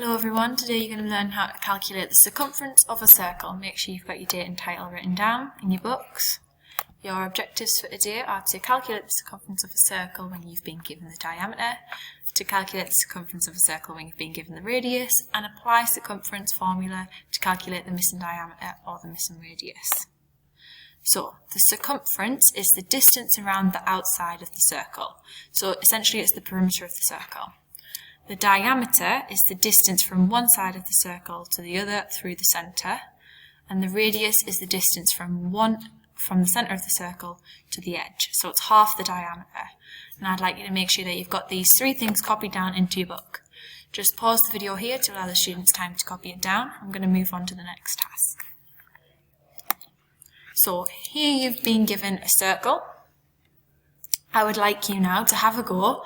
Hello everyone, today you're going to learn how to calculate the circumference of a circle. Make sure you've got your date and title written down in your books. Your objectives for today are to calculate the circumference of a circle when you've been given the diameter, to calculate the circumference of a circle when you've been given the radius, and apply circumference formula to calculate the missing diameter or the missing radius. So, the circumference is the distance around the outside of the circle. So, essentially it's the perimeter of the circle. The diameter is the distance from one side of the circle to the other through the centre, and the radius is the distance from the centre of the circle to the edge. So it's half the diameter. And I'd like you to make sure that you've got these three things copied down into your book. Just pause the video here to allow the students time to copy it down. I'm going to move on to the next task. So here you've been given a circle. I would like you now to have a go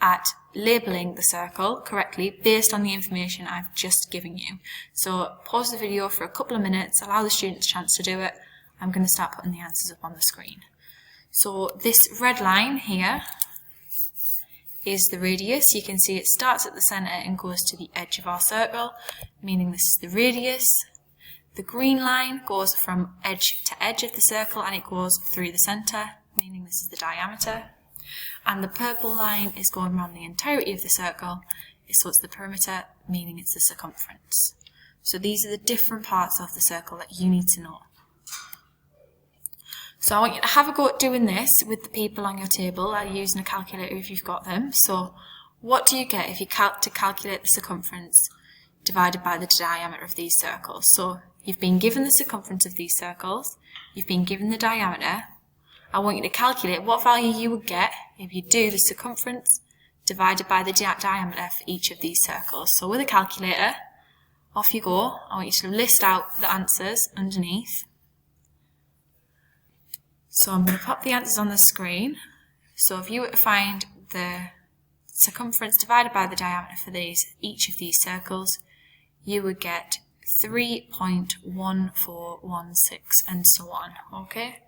at labelling the circle correctly based on the information I've just given you. So pause the video for a couple of minutes, allow the students a chance to do it. I'm going to start putting the answers up on the screen. So this red line here is the radius. You can see it starts at the centre and goes to the edge of our circle, meaning this is the radius. The green line goes from edge to edge of the circle and it goes through the centre, meaning this is the diameter. And the purple line is going around the entirety of the circle, so it's the perimeter, meaning it's the circumference. So these are the different parts of the circle that you need to know. So I want you to have a go at doing this with the people on your table, using a calculator if you've got them. So what do you get if you calculate the circumference divided by the diameter of these circles? So you've been given the circumference of these circles, you've been given the diameter. I want you to calculate what value you would get if you do the circumference divided by the diameter for each of these circles. So with a calculator, off you go. I want you to list out the answers underneath. So I'm going to pop the answers on the screen. So if you were to find the circumference divided by the diameter for each of these circles, you would get 3.1416 and so on. Okay?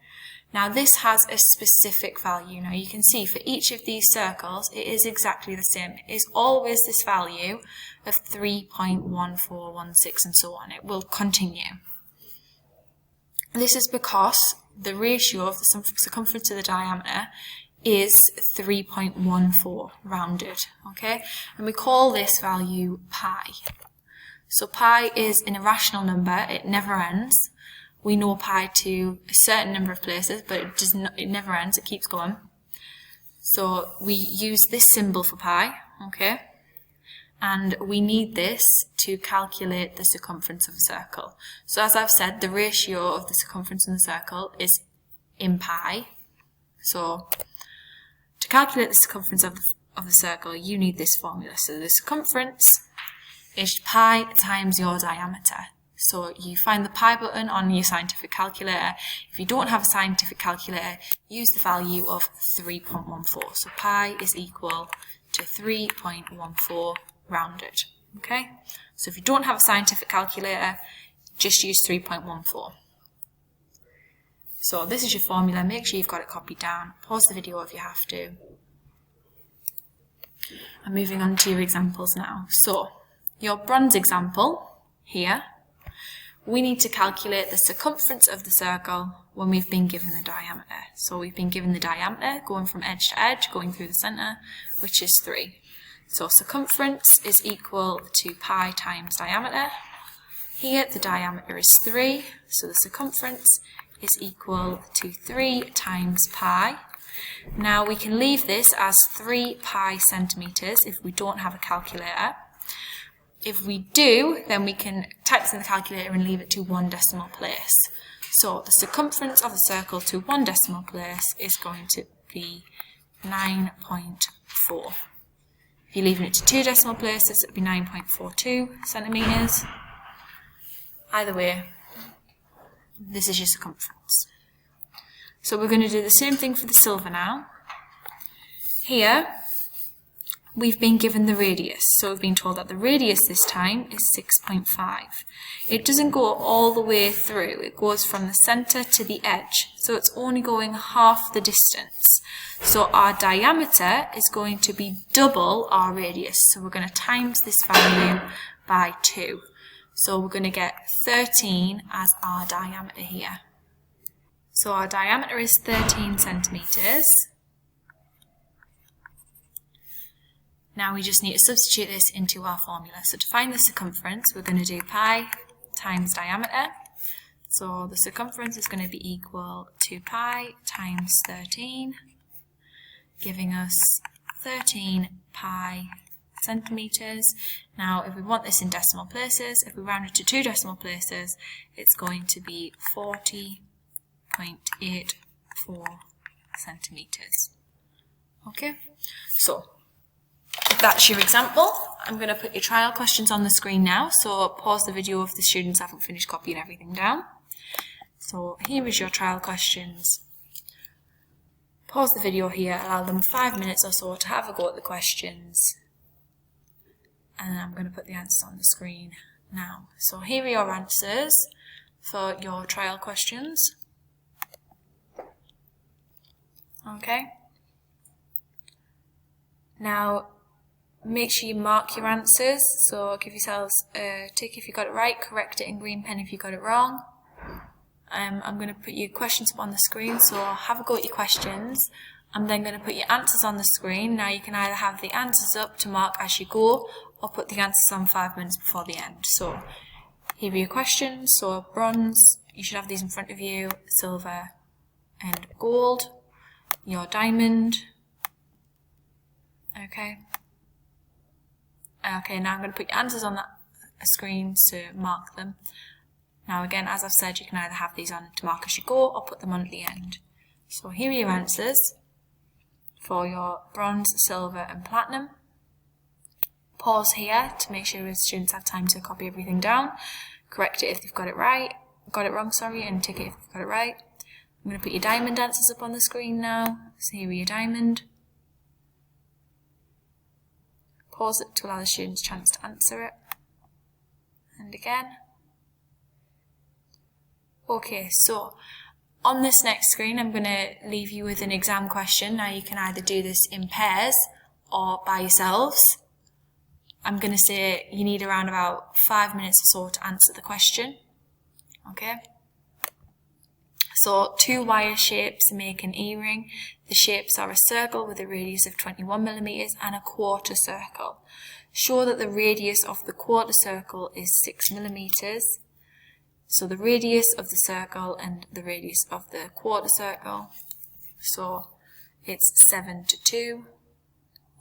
Now this has a specific value. Now you can see for each of these circles it is exactly the same. It is always this value of 3.1416 and so on. It will continue. This is because the ratio of the circumference to the diameter is 3.14 rounded. Okay? And we call this value pi. So pi is an irrational number. It never ends. We know pi to a certain number of places, but it never ends, it keeps going. So we use this symbol for pi, okay? And we need this to calculate the circumference of a circle. So as I've said, the ratio of the circumference in the circle is in pi. So to calculate the circumference of the circle, you need this formula. So the circumference is pi times your diameter. So you find the pi button on your scientific calculator. If you don't have a scientific calculator, use the value of 3.14. So pi is equal to 3.14 rounded. Okay? So if you don't have a scientific calculator, just use 3.14. So this is your formula. Make sure you've got it copied down. Pause the video if you have to. I'm moving on to your examples now. So your bronze example here, we need to calculate the circumference of the circle when we've been given the diameter. So we've been given the diameter going from edge to edge, going through the centre, which is 3. So circumference is equal to pi times diameter. Here the diameter is 3, so the circumference is equal to 3 times pi. Now we can leave this as 3 pi centimetres if we don't have a calculator. If we do, then we can type this in the calculator and leave it to 1 decimal place. So the circumference of the circle to 1 decimal place is going to be 9.4. If you're leaving it to 2 decimal places, it would be 9.42 centimetres. Either way, this is your circumference. So we're going to do the same thing for the silver now. Here, we've been given the radius. So we've been told that the radius this time is 6.5. It doesn't go all the way through. It goes from the centre to the edge. So it's only going half the distance. So our diameter is going to be double our radius. So we're going to times this value by 2. So we're going to get 13 as our diameter here. So our diameter is 13 centimetres. Now we just need to substitute this into our formula. So to find the circumference, we're going to do pi times diameter. So the circumference is going to be equal to pi times 13, giving us 13 pi centimetres. Now if we want this in decimal places, if we round it to 2 decimal places, it's going to be 40.84 centimetres. Okay, so if that's your example, I'm going to put your trial questions on the screen now, so pause the video if the students haven't finished copying everything down. So here is your trial questions. Pause the video here, allow them 5 minutes or so to have a go at the questions, and then I'm going to put the answers on the screen now. So here are your answers for your trial questions. Okay. Now, make sure you mark your answers, so give yourselves a tick if you got it right, correct it in green pen if you got it wrong. I'm going to put your questions up on the screen, so have a go at your questions. I'm then going to put your answers on the screen. Now you can either have the answers up to mark as you go, or put the answers on 5 minutes before the end. So here are your questions. So bronze, you should have these in front of you, silver and gold, your diamond. Okay. Okay, now I'm going to put your answers on that screen to mark them. Now again, as I've said, you can either have these on to mark as you go or put them on at the end. So here are your answers for your bronze, silver and platinum. Pause here to make sure the students have time to copy everything down. Correct it if they've got it wrong, and tick it if they've got it right. I'm going to put your diamond answers up on the screen now. So here are your diamond. Pause it to allow the students a chance to answer it. And again. Okay, so on this next screen I'm going to leave you with an exam question. Now you can either do this in pairs or by yourselves. I'm going to say you need around about 5 minutes or so to answer the question. Okay. So 2 wire shapes make an earring. The shapes are a circle with a radius of 21 millimeters and a quarter circle. Show that the radius of the quarter circle is 6 millimeters. So the radius of the circle and the radius of the quarter circle. So it's 7 to 2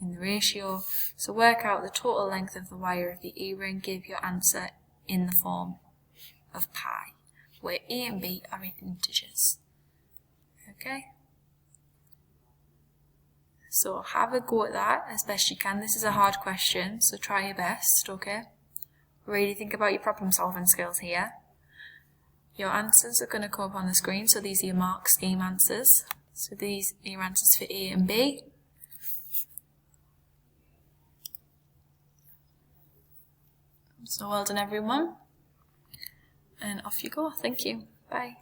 in the ratio. So work out the total length of the wire of the earring. Give your answer in the form of pi, where a and b are integers. Okay? So have a go at that as best you can. This is a hard question, so try your best, okay? Really think about your problem solving skills here. Your answers are going to come up on the screen, so these are your mark scheme answers. So these are your answers for A and B. So well done everyone. And off you go. Thank you. Bye.